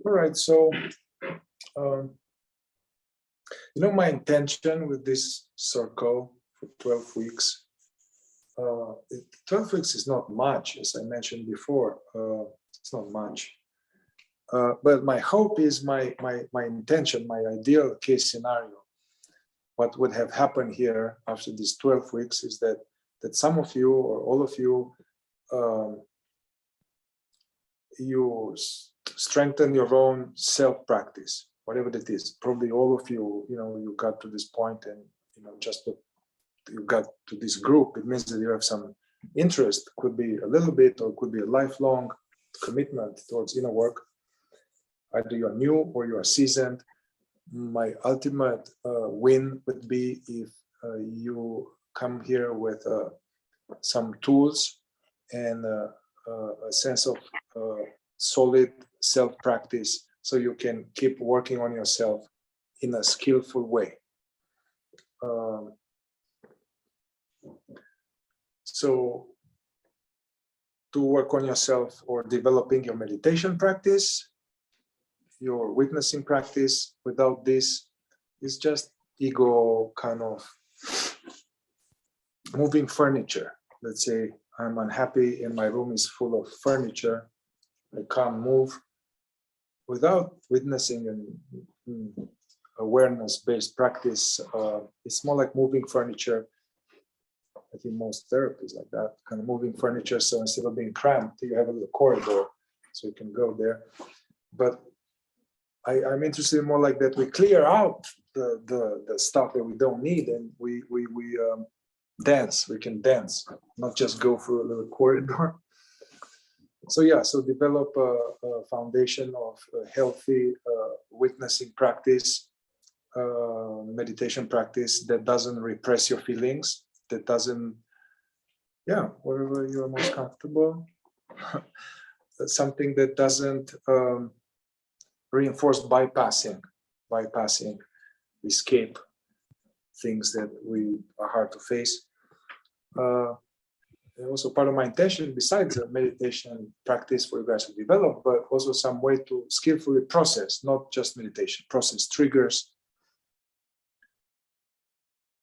All right, so my intention with this circle for 12 weeks, 12 weeks is not much, as I mentioned before. It's not much. But my hope is my intention, my ideal case scenario, what would have happened here after these 12 weeks is that some of you or all of you, you strengthen your own self-practice, whatever it is. Probably all of you, you got to this point and, just that you got to this group, it means that you have some interest, could be a little bit or could be a lifelong commitment towards inner work. Either you're new or you're seasoned. My ultimate win would be if you come here with some tools and a sense of solid self-practice so you can keep working on yourself in a skillful way. So to work on yourself or developing your meditation practice, your witnessing practice, without this, it's just ego kind of moving furniture. Let's say I'm unhappy and my room is full of furniture. I can't move. Without witnessing and awareness-based practice, it's more like moving furniture. I think most therapies like that, kind of moving furniture. So instead of being cramped, you have a little corridor so you can go there. But I'm interested more like that we clear out the stuff that we don't need and we dance. We can dance, not just go through a little corridor. So yeah, so develop a foundation of a healthy witnessing practice, meditation practice that doesn't repress your feelings, that doesn't, wherever you're most comfortable, something that doesn't reinforce bypassing, escape things that we are hard to face. And also part of my intention, besides the meditation practice for you guys to develop, but also some way to skillfully process, not just meditation, process triggers,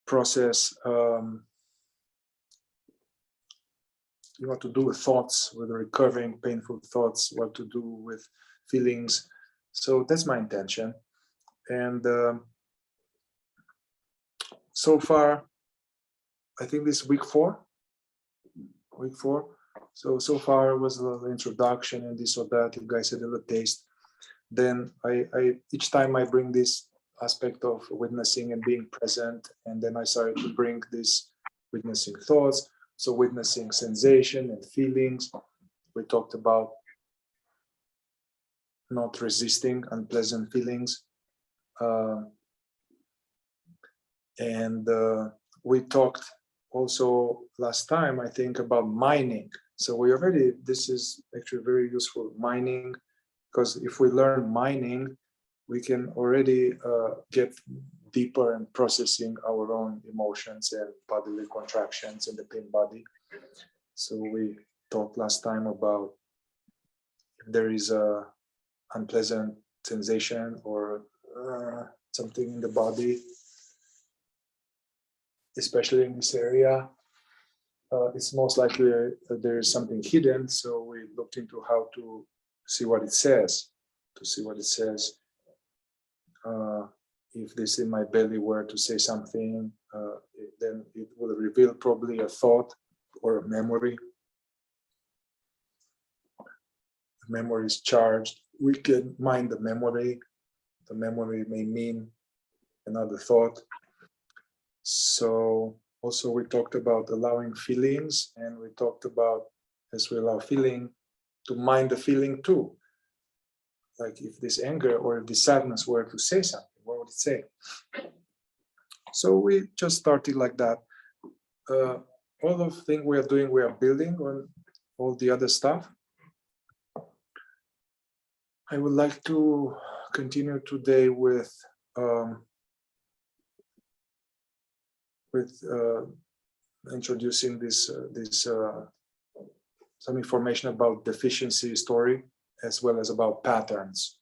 process what to do with thoughts, with recurring painful thoughts, what to do with feelings. So that's my intention. And so far, I think this is week four. So far it was a little introduction and this or that. You guys had a little taste. Then I each time I bring this aspect of witnessing and being present, and then I started to bring this witnessing thoughts, so witnessing sensation and feelings. We talked about not resisting unpleasant feelings, and we talked also last time, I think, about mining. So we already, this is actually very useful, mining, because if we learn mining, we can already get deeper in processing our own emotions and bodily contractions in the pain body. So we talked last time about if there is a unpleasant sensation or something in the body, especially in this area, it's most likely there is something hidden. So we looked into how to see what it says, if this in my belly were to say something, then it will reveal probably a thought or a memory. The memory is charged. We can mind the memory. The memory may mean another thought. So also we talked about allowing feelings, and we talked about, as we allow feeling, to mind the feeling too. Like if this anger or if this sadness were to say something, what would it say? So we just started like that. All of the things we are doing, we are building on all the other stuff. I would like to continue today with introducing some information about deficiency story, as well as about patterns.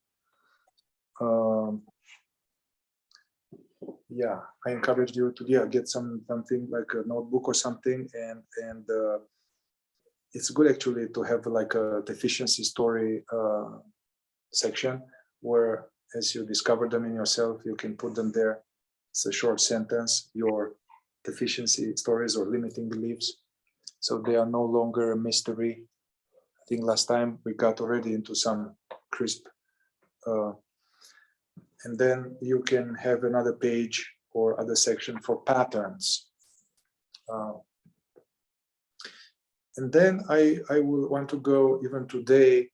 Yeah, I encourage you to get something like a notebook or something, and it's good actually to have like a deficiency story section where, as you discover them in yourself, you can put them there. It's a short sentence, your deficiency stories or limiting beliefs, so they are no longer a mystery. I think last time we got already into some crisp, and then you can have another page or other section for patterns. And then I will want to go even today.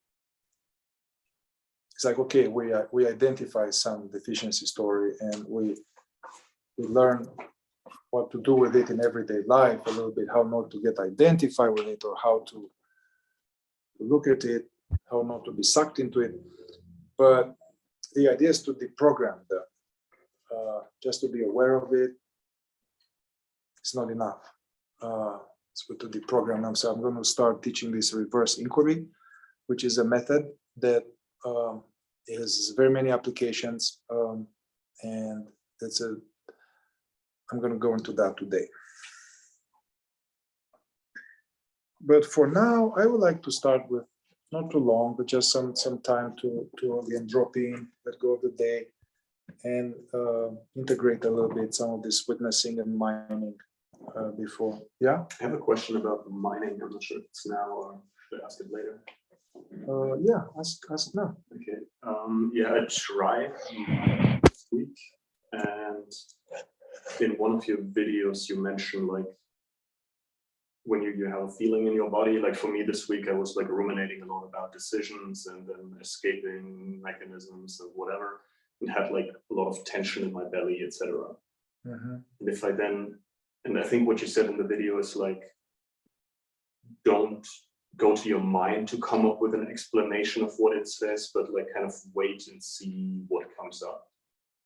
It's like, okay, we identify some deficiency story and we learn what to do with it in everyday life a little bit, how not to get identified with it or how to look at it, how not to be sucked into it. But the idea is to deprogram them. Just to be aware of it, it's not enough. It's good to deprogram them. So I'm going to start teaching this reverse inquiry, which is a method that has very many applications, and I'm going to go into that today. But for now, I would like to start with not too long, but just some time to again drop in, let go of the day, and integrate a little bit some of this witnessing and mining before. Yeah? I have a question about the mining. I'm not sure if it's now or should I ask it later. Yeah, ask now. Okay. Yeah, I tried this week, and in one of your videos, you mentioned like when you have a feeling in your body. Like for me this week, I was like ruminating a lot about decisions and then escaping mechanisms and whatever, and had like a lot of tension in my belly, etc. Mm-hmm. And if I then, and I think what you said in the video is like, don't go to your mind to come up with an explanation of what it says, but like kind of wait and see what comes up.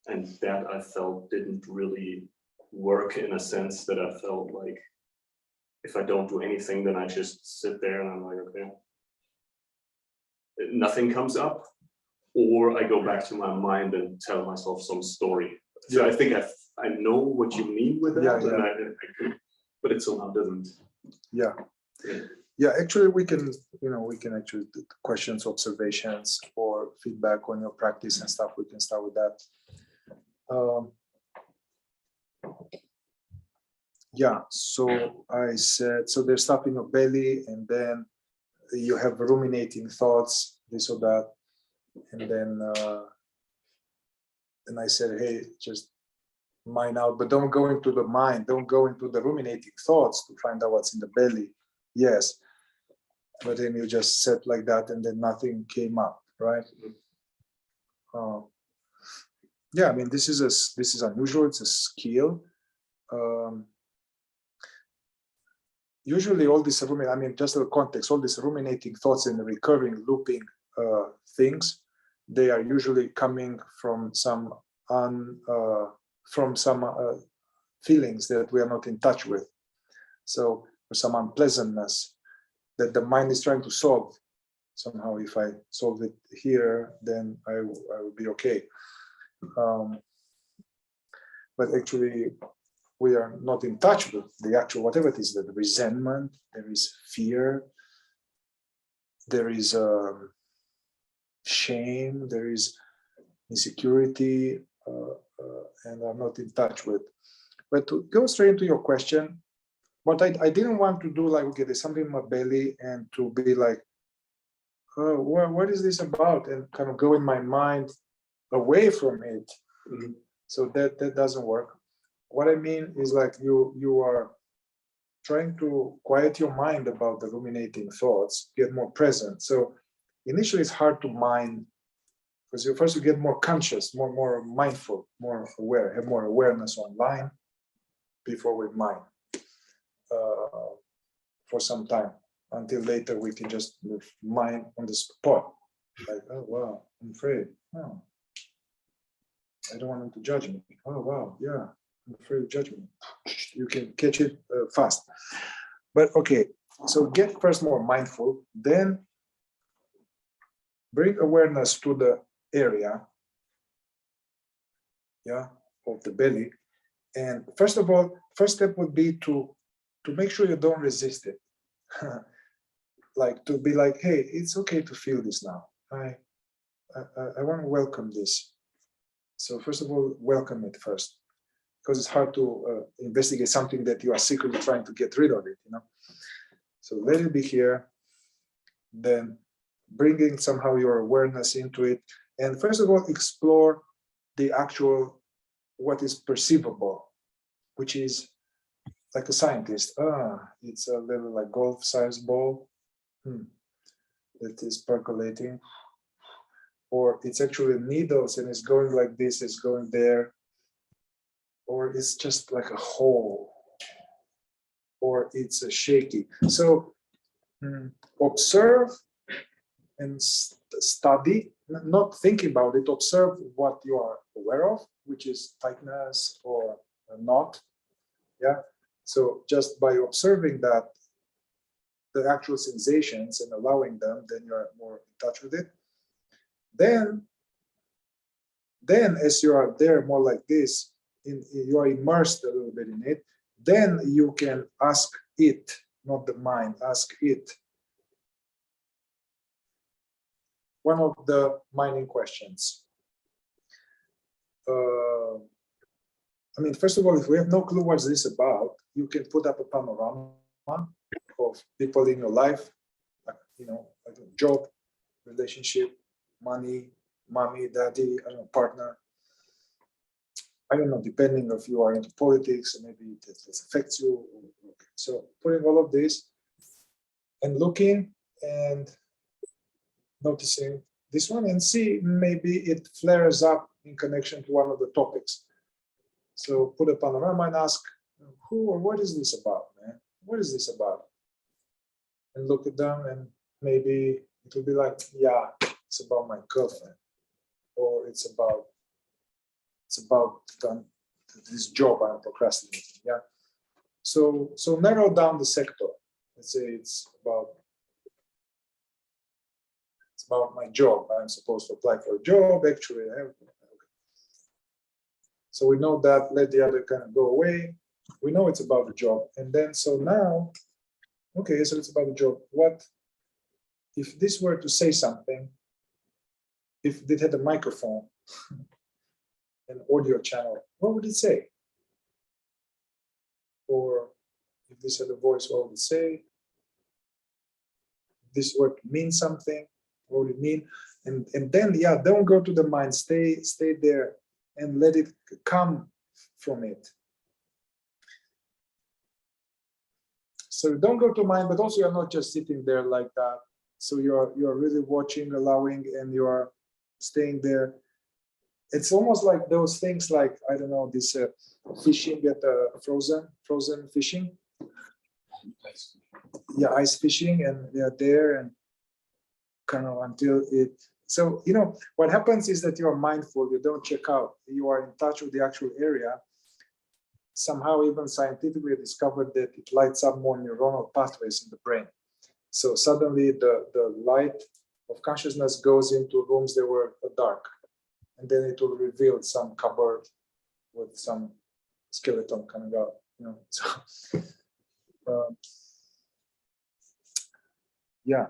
And that I felt didn't really work, in a sense that I felt like if I don't do anything, then I just sit there and I'm like, okay, nothing comes up, or I go back to my mind and tell myself some story. So I think I know what you mean with that, and I could, but it somehow doesn't. Yeah. Yeah, actually, we can actually do questions, observations, or feedback on your practice and stuff. We can start with that. Yeah, so I said, so there's stuff in your belly, and then you have ruminating thoughts, this or that, and then I said, hey, just mind out, but don't go into the mind, don't go into the ruminating thoughts to find out what's in the belly. Yes. But then you just said like that, and then nothing came up, right? Yeah, I mean, this is unusual. It's a skill. Usually, all this just a context, all these ruminating thoughts and recurring, looping things, they are usually coming from some feelings that we are not in touch with. So, some unpleasantness that the mind is trying to solve. Somehow, if I solve it here, then I will be okay. But actually, we are not in touch with the actual, whatever it is, the resentment, there is fear, there is shame, there is insecurity, and I'm not in touch with. But to go straight into your question, what I didn't want to do, like, okay, there's something in my belly, and to be like, oh, what is this about? And kind of go in my mind away from it. Mm-hmm. So that doesn't work. What I mean is like you are trying to quiet your mind about the ruminating thoughts, get more present. So initially it's hard to mind, because you get more conscious, more mindful, more aware, have more awareness online before we mind for some time, until later we can just mind on the spot. Like, oh wow, I'm afraid. Oh, I don't want them to judge me. Oh wow, yeah, I'm afraid of judgment. You can catch it fast. But okay, so get first more mindful, then bring awareness to the area, yeah, of the belly. And first of all, first step would be to make sure you don't resist it. Like to be like, hey, it's okay to feel this now. I want to welcome this. So first of all, welcome it first, because it's hard to investigate something that you are secretly trying to get rid of it, you know. So let it be here, then bringing somehow your awareness into it. And first of all, explore the actual, what is perceivable, which is like a scientist. It's a little like golf-sized ball that is percolating, or it's actually needles and it's going like this, it's going there, or it's just like a hole, or it's a shaky. So observe and study, not think about it, observe what you are aware of, which is tightness or not. Yeah. So just by observing that, the actual sensations and allowing them, then you're more in touch with it. Then as you are there more like this, you are immersed a little bit in it, then you can ask it, not the mind, ask it. One of the mining questions. I mean, first of all, if we have no clue what's this about, you can put up a panorama of people in your life, you know, like a job, relationship, money, mommy, daddy, I don't know, partner. I don't know, depending if you are into politics, and maybe it affects you. So putting all of this and looking and noticing this one, and see maybe it flares up in connection to one of the topics. So put a panorama and ask, who or what is this about, man? What is this about? And look at them, and maybe it will be like, yeah, it's about my girlfriend, or it's about this job I'm procrastinating. Yeah. So narrow down the sector. Let's say it's about my job. I'm supposed to apply for a job, actually. So we know that, let the other kind of go away. We know it's about the job. And then, so now, okay, so it's about the job. What if this were to say something, if it had a microphone, an audio channel, what would it say? Or if this had a voice, what would it say? If this word means something, what would it mean? And then, yeah, don't go to the mind, stay there and let it come from it. So don't go to mind, but also you're not just sitting there like that. So you're really watching, allowing, and you're staying there. It's almost like those things, like, I don't know, this fishing at frozen fishing. Yeah, ice fishing, and they're there and kind of until it. So, you know, what happens is that you're mindful, you don't check out, you are in touch with the actual area. Somehow, even scientifically discovered that it lights up more neuronal pathways in the brain. So suddenly the light of consciousness goes into rooms that were dark. And then it will reveal some cupboard with some skeleton coming out, you know. So, yeah.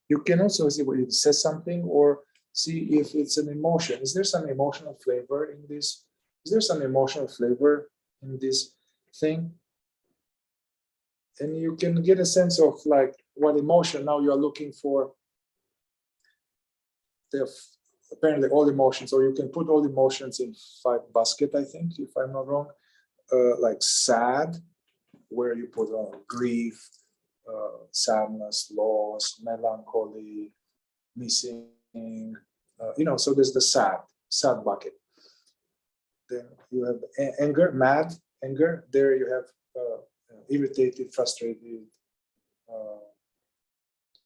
You can also see what it says something, or see if it's an emotion. Is there some emotional flavor in this? Is there some emotional flavor in this thing? And you can get a sense of like what emotion now you are looking for. Apparently all emotions, or you can put all emotions in 5 baskets, I think, if I'm not wrong. Like sad, where you put grief, sadness, loss, melancholy, missing, you know, so there's the sad bucket. Then you have anger, mad, anger. There you have irritated, frustrated,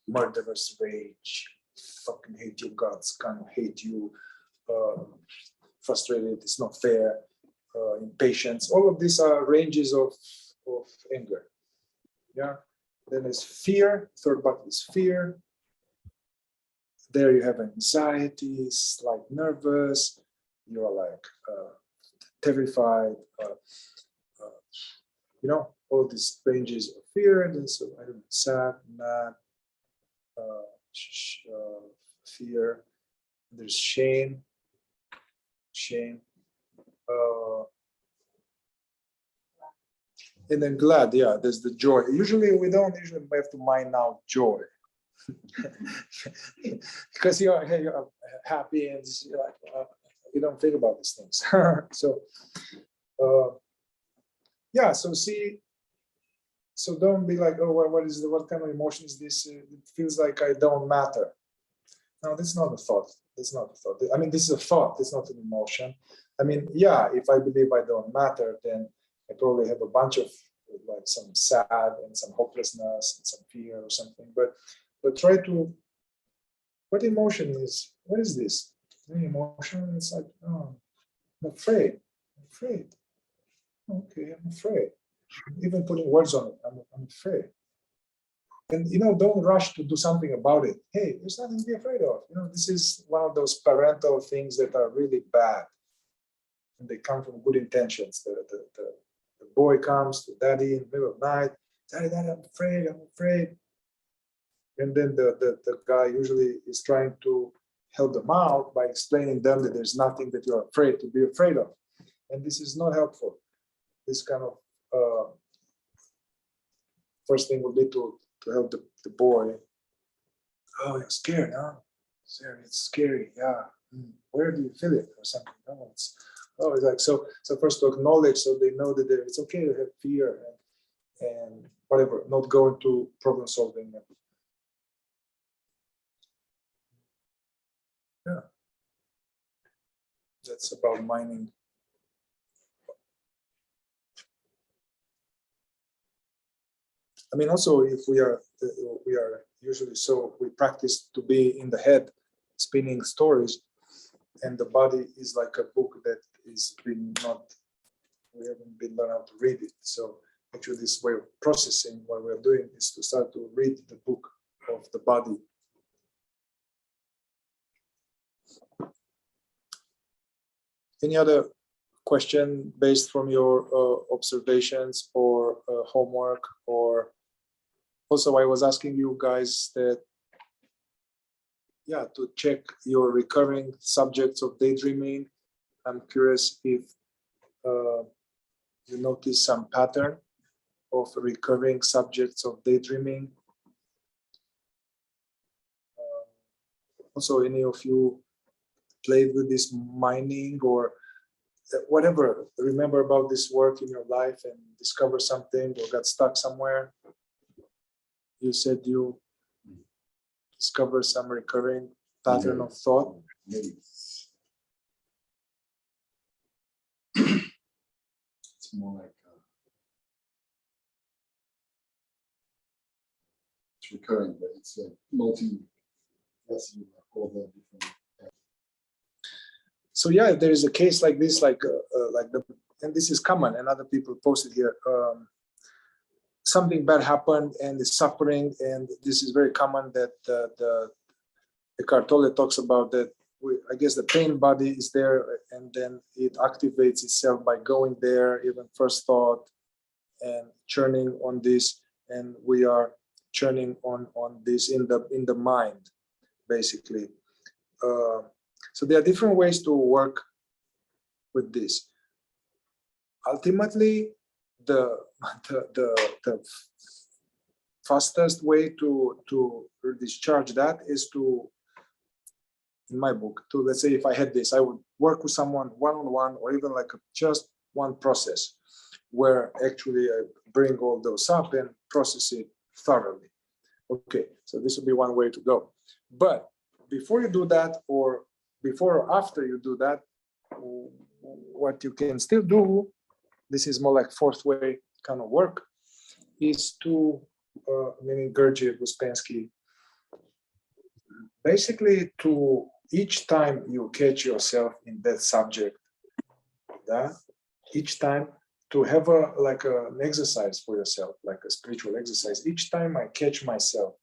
murderous rage, fucking hate your guts, kind of hate you, frustrated, it's not fair, impatience. All of these are ranges of anger. Yeah. Then there's fear. Third bucket is fear. there you have anxiety, slight nervous, you're like terrified, you know, all these ranges of fear, and then so I don't know, sad, mad, fear. There's shame, and then glad. Yeah, there's the joy. Usually we don't usually have to mind out joy because you're happy and you're like you don't think about these things. So yeah, so see. So don't be like, oh, what kind of emotion is this? It feels like I don't matter. No, that's not a thought. That's not a thought. I mean, this is a thought. It's not an emotion. I mean, yeah, if I believe I don't matter, then I probably have a bunch of like some sad and some hopelessness and some fear or something. But try to. What emotion is? What is this? Any emotion? It's like, oh, I'm afraid. I'm afraid. Okay, I'm afraid. Even putting words on it, I'm afraid. And you know, don't rush to do something about it. Hey, there's nothing to be afraid of. You know, this is one of those parental things that are really bad, and they come from good intentions. The boy comes to daddy in the middle of the night, daddy, I'm afraid. And then the guy usually is trying to help them out by explaining them that there's nothing that you're afraid to be afraid of, and this is not helpful. This kind of first thing would be to help the boy. Oh, you're scared, huh? It's scary, yeah. Where do you feel it or something? Oh, it's like so first to acknowledge so they know that it's okay to have fear and whatever, not go into problem solving. Yeah. That's about mining. I mean, also, if we are usually so we practice to be in the head, spinning stories, and the body is like a book that is been not. We haven't been learned how to read it. So actually, this way of processing what we're doing is to start to read the book of the body. Any other question based from your observations or homework or? Also, I was asking you guys that, yeah, to check your recurring subjects of daydreaming. I'm curious if you notice some pattern of recurring subjects of daydreaming. Also, any of you played with this mining or whatever, remember about this work in your life and discover something or got stuck somewhere? You said you discover some recurring pattern of thought. Maybe. It's more like it's recurring, but it's like multi-faceted, like all the different. So yeah, there is a case like this, like and this is common, and other people posted here. Something bad happened and is suffering, and this is very common that the Eckhart Tolle talks about that. I guess the pain body is there, and then it activates itself by going there, even first thought, and churning on this, and we are churning on this in the mind, basically. So there are different ways to work with this. Ultimately, the fastest way to discharge that is to, in my book, to, let's say if I had this, I would work with someone one-on-one or even like just one process where actually I bring all those up and process it thoroughly. Okay, so this would be one way to go. But before you do that, or before or after you do that, what you can still do, this is more like fourth way kind of work, is to, meaning Gurdjieff, Uspensky, basically to each time you catch yourself in that subject, each time to have an exercise for yourself, like a spiritual exercise. Each time I catch myself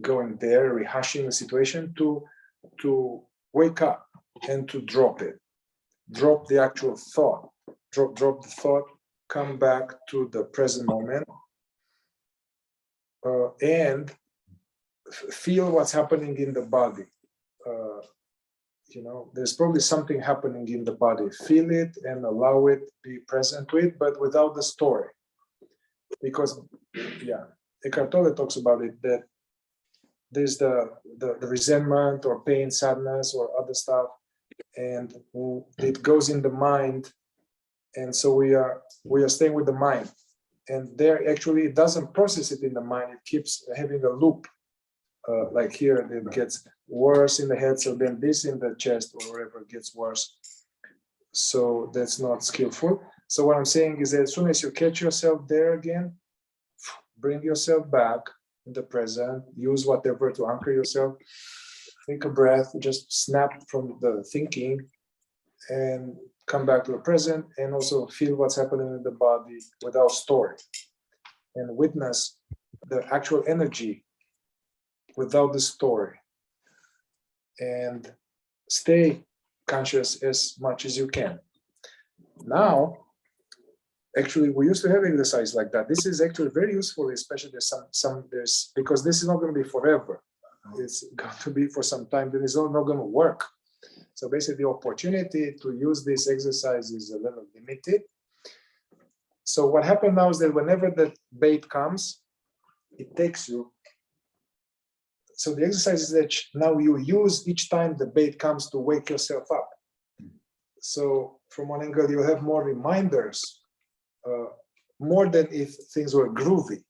going there, rehashing the situation, to wake up and to drop it, drop the actual thought, drop the thought, come back to the present moment, and feel what's happening in the body. There's probably something happening in the body. Feel it and allow it, be present with, but without the story. Because, Eckhart Tolle talks about it, that there's the resentment or pain, sadness, or other stuff, and it goes in the mind, and so we are staying with the mind, and there actually it doesn't process it in the mind. It keeps having a loop. Like here, it gets worse in the head, so then this in the chest or wherever gets worse. So that's not skillful. So what I'm saying is that as soon as you catch yourself there again, bring yourself back in the present, use whatever to anchor yourself, take a breath, just snap from the thinking and come back to the present, and also feel what's happening in the body without story, and witness the actual energy without the story, and stay conscious as much as you can. Now, actually, we used to have exercise like that. This is actually very useful, especially there's because this is not going to be forever. It's going to be for some time. Then it's not going to work. So basically, the opportunity to use this exercise is a little limited. So what happened now is that whenever the bait comes, it takes you. So the exercise is that now you use each time the bait comes to wake yourself up. So from one angle, you have more reminders, more than if things were groovy.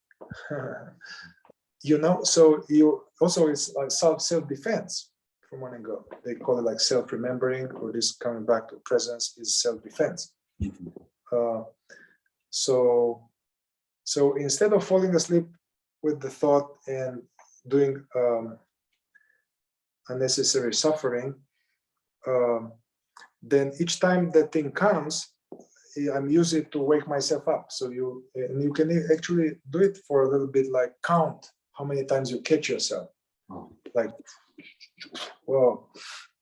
So you also, it's like self-defense from one angle. They call it like self-remembering, or this coming back to presence is self-defense. So instead of falling asleep with the thought and doing unnecessary suffering, then each time that thing comes, I'm using it to wake myself up. So you can actually do it for a little bit, like count how many times you catch yourself. Like, well,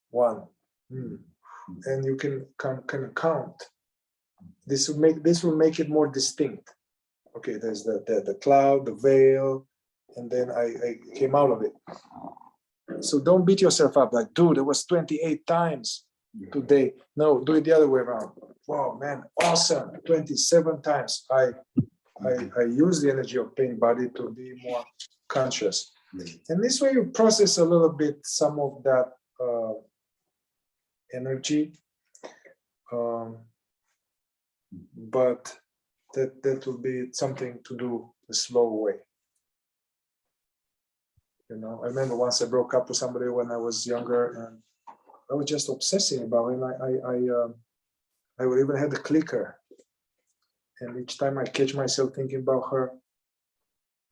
one, and you can count. This will make it more distinct. Okay, there's the cloud, the veil, and then I came out of it. So don't beat yourself up like, dude, it was 28 times today. No, do it the other way around. Wow, man, awesome, 27 times. I use the energy of pain body to be more conscious. And this way you process a little bit some of that energy. But that will be something to do the slow way. I remember once I broke up with somebody when I was younger, and I was just obsessing about it. And I would even had a clicker, and each time I catch myself thinking about her,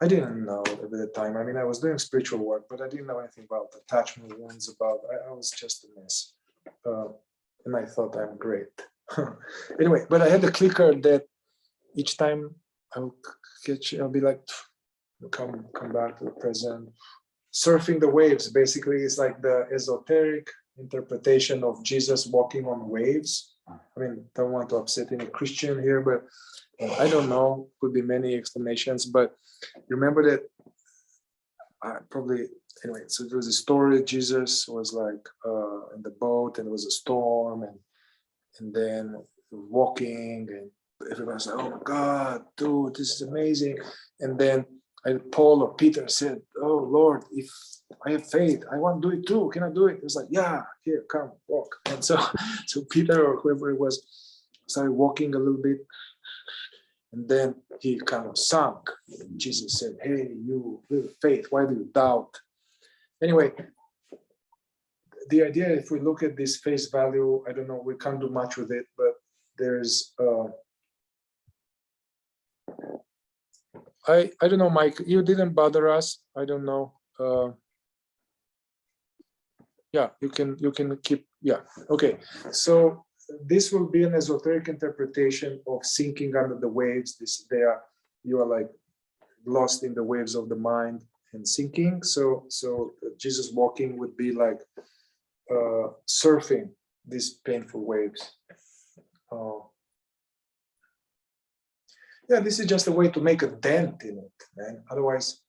I didn't know at the time. I mean, I was doing spiritual work, but I didn't know anything about attachment wounds. I was just a mess, and I thought I'm great. Anyway, but I had a clicker that each time I'll be like, come back to the present. Surfing the waves, basically, is like the esoteric interpretation of Jesus walking on waves. I mean, don't want to upset any Christian here, but I don't know. Could be many explanations, but remember that anyway. So there was a story. Jesus was like in the boat, and there was a storm, and then walking, and everybody's like, "Oh my God, dude, this is amazing!" And then Paul or Peter said, "Oh Lord, if I have faith, I want to do it too. Can I do it?" It was like, "Yeah, here, come, walk." And so Peter or whoever it was started walking a little bit, and then he kind of sunk. And Jesus said, "Hey, you little faith, why do you doubt?" Anyway, the idea, if we look at this face value, I don't know, we can't do much with it, but there's I don't know, Mike, you didn't bother us. I don't know. Yeah, you can keep, yeah, okay. So this will be an esoteric interpretation of sinking under the waves. You are like lost in the waves of the mind. and sinking. So Jesus walking would be like surfing these painful waves. Yeah, this is just a way to make a dent in it, man. Otherwise,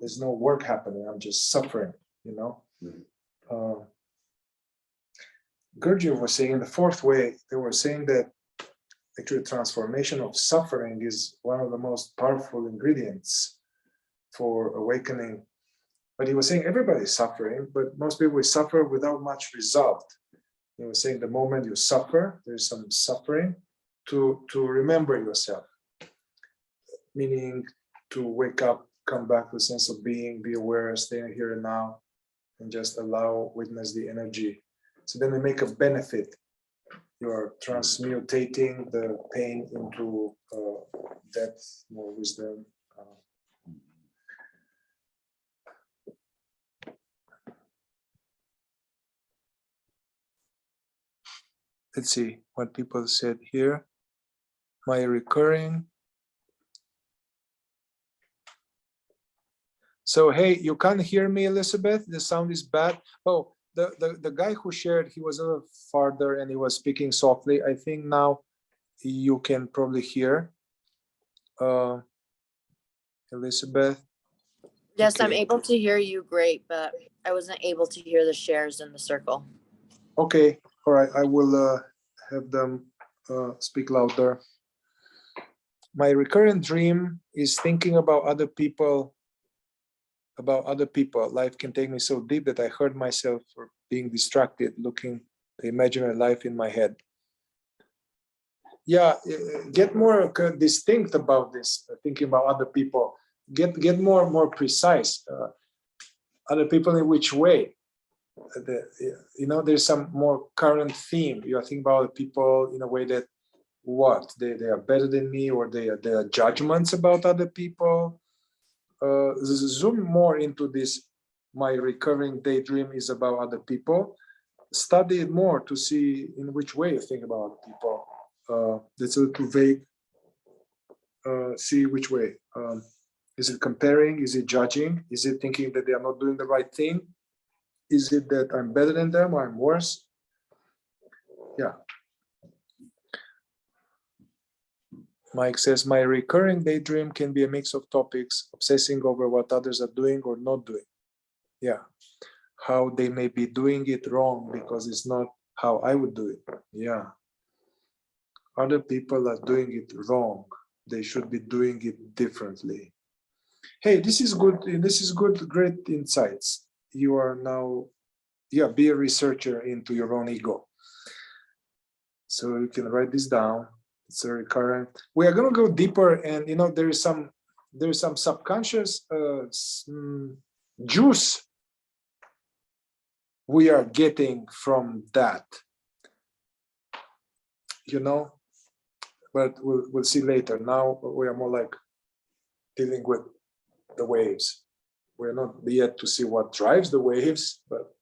there's no work happening. I'm just suffering, you know. Gurdjieff was saying in the fourth way, they were saying that actually transformation of suffering is one of the most powerful ingredients for awakening. But he was saying everybody's suffering, but most people suffer without much result. He was saying the moment you suffer, there's some suffering, to remember yourself, meaning to wake up, come back to a sense of being, be aware, stay here and now, and just allow, witness the energy. So then we make a benefit. You are transmutating the pain into depth, more wisdom. Let's see what people said here. My recurring. So, hey, you can't hear me, Elizabeth? The sound is bad. Oh, the guy who shared, he was a little farther and he was speaking softly. I think now you can probably hear. Elizabeth? Yes, Okay. I'm able to hear you great, but I wasn't able to hear the shares in the circle. Okay, all right, I will have them speak louder. My recurrent dream is thinking about other people. Life can take me so deep that I hurt myself for being distracted, looking the imaginary life in my head. Yeah, get more distinct about this, thinking about other people. Get more precise. Other people in which way? There's some more current theme. You are thinking about people in a way that what? They are better than me, or there are judgments about other people. Zoom more into this. My recurring daydream is about other people. Study it more to see in which way you think about other people. That's a little vague. See which way. Is it comparing? Is it judging? Is it thinking that they are not doing the right thing? Is it that I'm better than them or I'm worse? Yeah. Mike says, my recurring daydream can be a mix of topics, obsessing over what others are doing or not doing. Yeah. How they may be doing it wrong because it's not how I would do it. Yeah. Other people are doing it wrong. They should be doing it differently. Hey, this is good. This is good, great insights. You are now, yeah, be a researcher into your own ego. So you can write this down. It's a recurrent. We are going to go deeper, and there is some subconscious juice we are getting from that. But we'll see later. Now we are more like dealing with the waves. We're not yet to see what drives the waves, but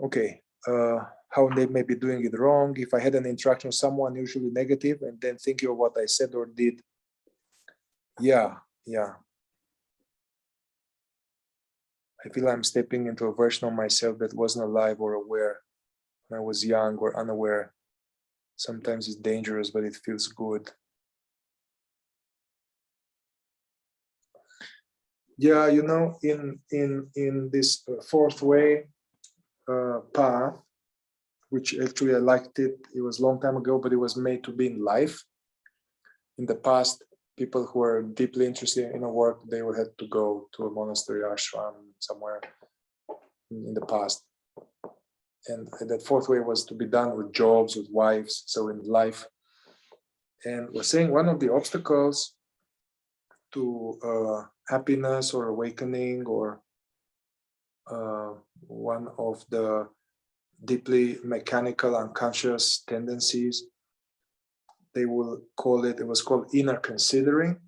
okay. How they may be doing it wrong. If I had an interaction with someone, usually negative, and then thinking of what I said or did. Yeah. I feel I'm stepping into a version of myself that wasn't alive or aware when I was young or unaware. Sometimes it's dangerous, but it feels good. Yeah, in this fourth way path, which actually I liked it. It was a long time ago, but it was made to be in life. In the past, people who were deeply interested in a work, they would have to go to a monastery, ashram, somewhere in the past. And that fourth way was to be done with jobs, with wives, so in life. And we're saying one of the obstacles to happiness or awakening, or one of the deeply mechanical unconscious tendencies, they will call it, it was called inner considering,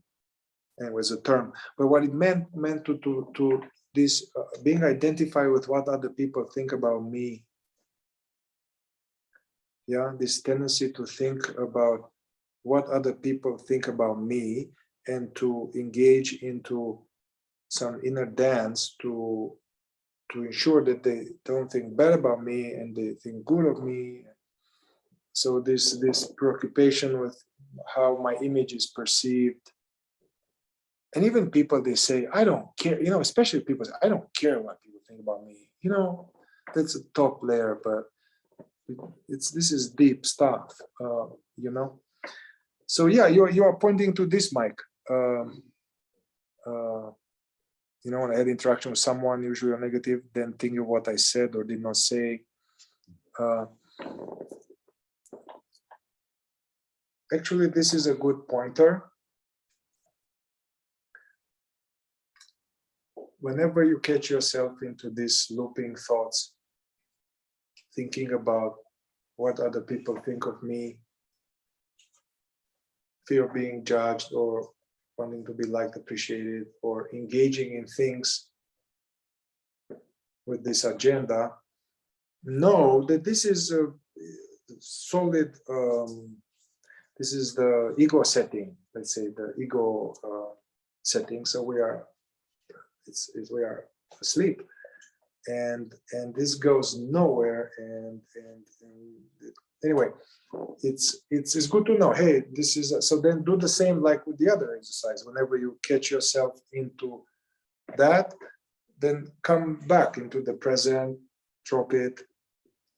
and it was a term, but what it meant to this being identified with what other people think about me. Yeah, this tendency to think about what other people think about me, and to engage into some inner dance to ensure that they don't think bad about me and they think good of me. So this preoccupation with how my image is perceived. And even people, they say, I don't care, you know, especially people say, I don't care what people think about me. You know, that's a top layer, but this is deep stuff, you know. So yeah, you are pointing to this, Mike. You know, when I had interaction with someone, usually a negative, then think of what I said or did not say. Actually, this is a good pointer. Whenever you catch yourself into these looping thoughts, thinking about what other people think of me, fear of being judged or wanting to be liked, appreciated, or engaging in things with this agenda, know that this is a solid, this is the ego setting, let's say the ego setting. So we are asleep, and this goes nowhere. And anyway, it's good to know. Hey, this is so. Then do the same like with the other exercise. Whenever you catch yourself into that, then come back into the present, drop it,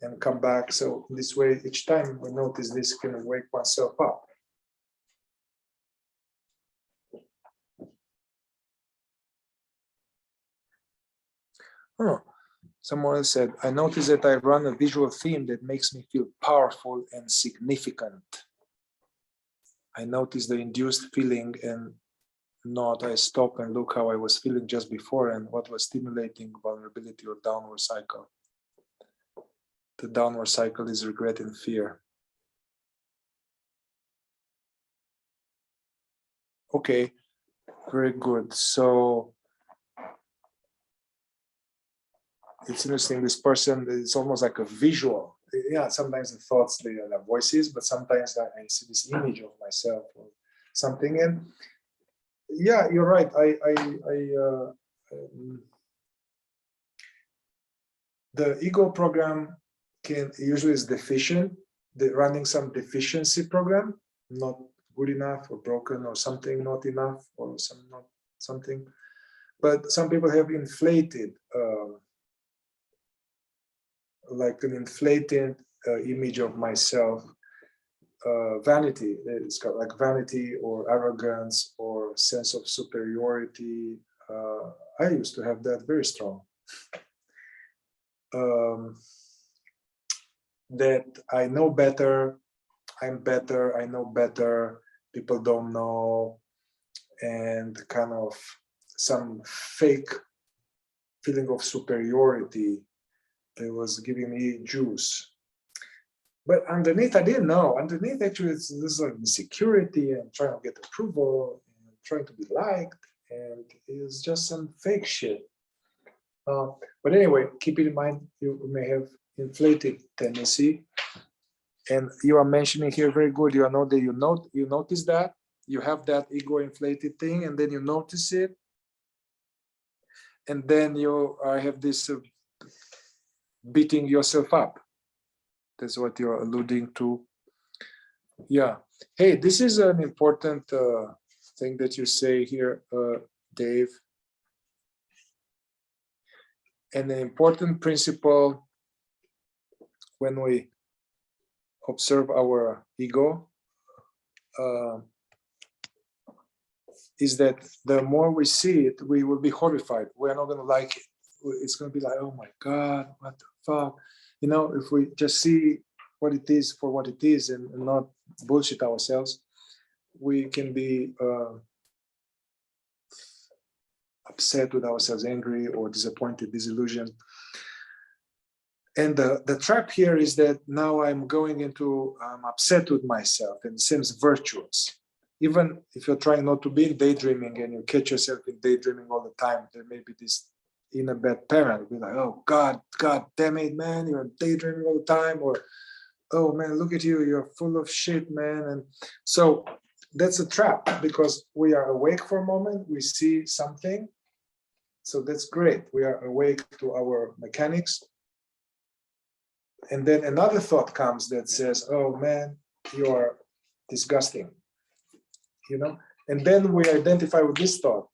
and come back. So this way, each time we notice this, can wake oneself up. Oh, someone else said, I noticed that I run a visual theme that makes me feel powerful and significant. I notice the induced feeling and not I stop and look how I was feeling just before and what was stimulating vulnerability or downward cycle. The downward cycle is regret and fear. Okay, very good. So it's interesting, this person, it's almost like a visual. Yeah, sometimes the thoughts, they are voices, but sometimes I see this image of myself or something. And yeah, you're right. The ego program can usually is deficient. They're running some deficiency program, not good enough or broken or something not enough or not something. But some people have inflated, like an inflated image of myself, vanity. It's got like vanity or arrogance or sense of superiority. I used to have that very strong. That I know better, I'm better, I know better, people don't know, and kind of some fake feeling of superiority that was giving me juice. But underneath, I didn't know. Underneath, actually, this is like insecurity and trying to get approval and trying to be liked, and it's just some fake shit. But anyway, keep in mind, you may have inflated tendency, and you are mentioning here very good. You know that you notice that you have that ego inflated thing, and then you notice it, and then you have this beating yourself up. That's what you're alluding to. Yeah. Hey, this is an important thing that you say here, Dave. And an important principle when we observe our ego is that the more we see it, we will be horrified. We're not going to like it. It's going to be like, oh my God, what the fuck? You know, if we just see what it is for what it is and not bullshit ourselves, we can be upset with ourselves, angry or disappointed, disillusioned. And the trap here is that now I'm going into, I'm upset with myself, and it seems virtuous. Even if you're trying not to be in daydreaming and you catch yourself in daydreaming all the time, there may be this inner bad parent, be like, oh God damn it, man, you're daydreaming all the time, or oh man, look at you, you're full of shit, man. And so that's a trap, because we are awake for a moment, we see something, So that's great. We are awake to our mechanics. And then another thought comes that says, oh man, you are disgusting, you know? And then we identify with this thought,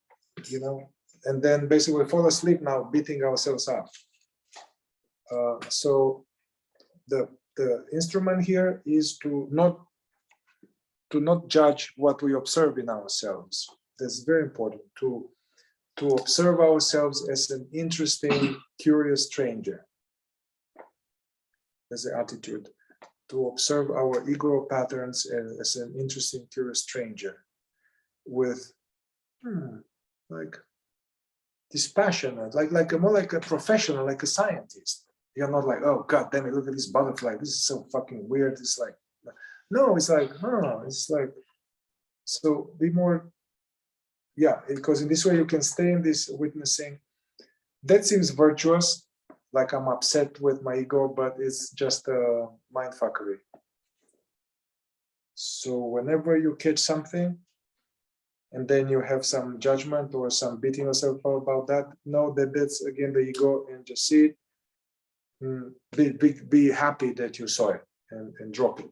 you know? And then basically we fall asleep now, beating ourselves up. So the instrument here is to not judge what we observe in ourselves. That's very important, to observe ourselves as an interesting, curious stranger. As the attitude, to observe our ego patterns as an interesting, curious stranger with like dispassionate, like more like a professional, like a scientist. You're not like, oh God damn it, look at this butterfly. This is so fucking weird. It's like, no, it's like, it's like, so be more, yeah, because in this way you can stay in this witnessing. That seems virtuous, like I'm upset with my ego, but it's just a mindfuckery. So whenever you catch something and then you have some judgment or some beating yourself up about that, know that that's again the ego, and just see it. Be happy that you saw it and drop it.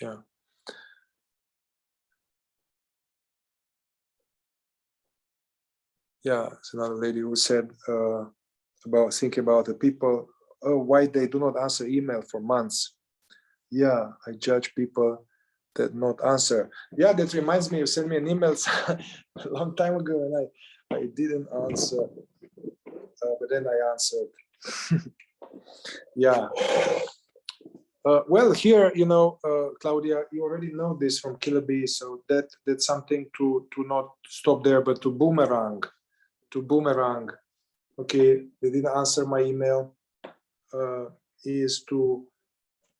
Yeah. Yeah, it's another lady who said about thinking about the people, oh, why they do not answer email for months. Yeah, I judge people that not answer. Yeah, that reminds me, you sent me an email a long time ago and I didn't answer, but then I answered. Yeah. Well, here, you know, Claudia, you already know this from Killer Bee, so that's something to not stop there, but to boomerang. Okay, they didn't answer my email, is to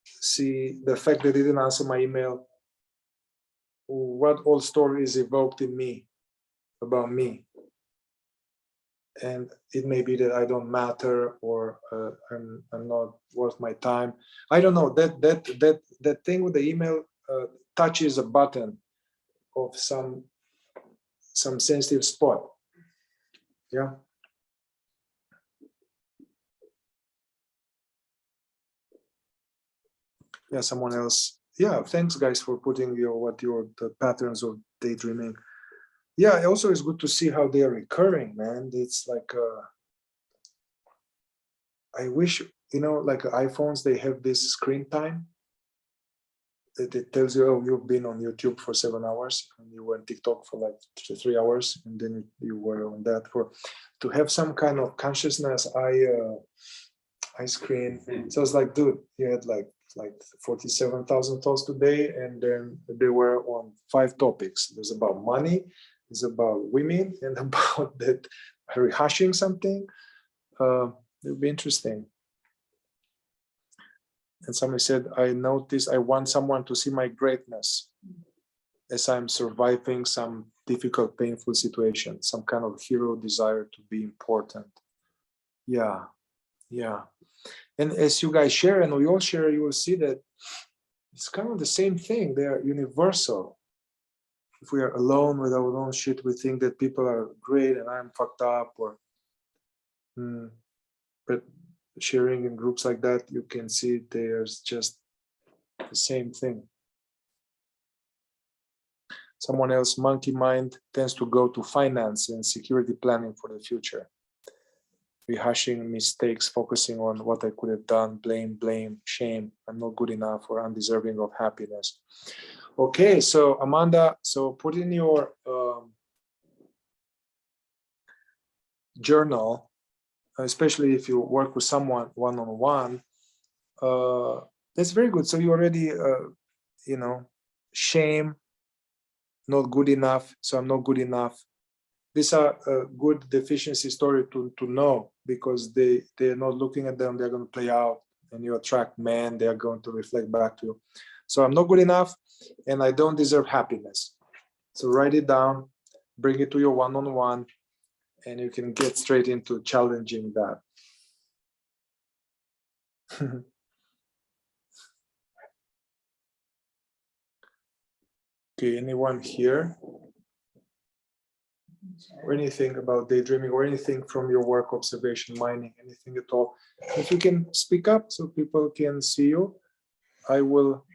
see the fact that they didn't answer my email, what old story is evoked in me about me. And it may be that I don't matter, or I'm not worth my time. I don't know, that thing with the email touches a button of some sensitive spot. Yeah. Yeah, someone else. Yeah, thanks guys for putting the patterns of daydreaming. Yeah, also it's good to see how they are recurring, man. It's like I wish, you know, like iPhones, they have this screen time that it tells you, oh, you've been on YouTube for 7 hours and you were on TikTok for like 3 hours, and then you were on that to have some kind of consciousness eye screen. So it's like, dude, you had like 47,000 thoughts today, and then they were on 5 topics. There's about money, it's about women, and about that rehashing something. It'll be interesting. And somebody said, I noticed I want someone to see my greatness as I'm surviving some difficult, painful situation, some kind of hero desire to be important. Yeah, yeah. And as you guys share, and we all share, you will see that it's kind of the same thing. They are universal. If we are alone with our own shit, we think that people are great and I'm fucked up, or but sharing in groups like that, you can see there's just the same thing. Someone else, monkey mind tends to go to finance and security planning for the future. Rehashing mistakes, focusing on what I could have done, blame, shame, I'm not good enough or undeserving of happiness. Okay, so Amanda, so put in your journal, especially if you work with someone one-on-one, that's very good. So you already, you know, shame, not good enough, so I'm not good enough. These are a good deficiency story to know, because they're not looking at them, they're going to play out, and you attract men, they are going to reflect back to you. So I'm not good enough, and I don't deserve happiness. So write it down, bring it to your one-on-one, and you can get straight into challenging that. Okay, anyone here? Or anything about daydreaming or anything from your work, observation, mining, anything at all? If you can speak up so people can see you, I will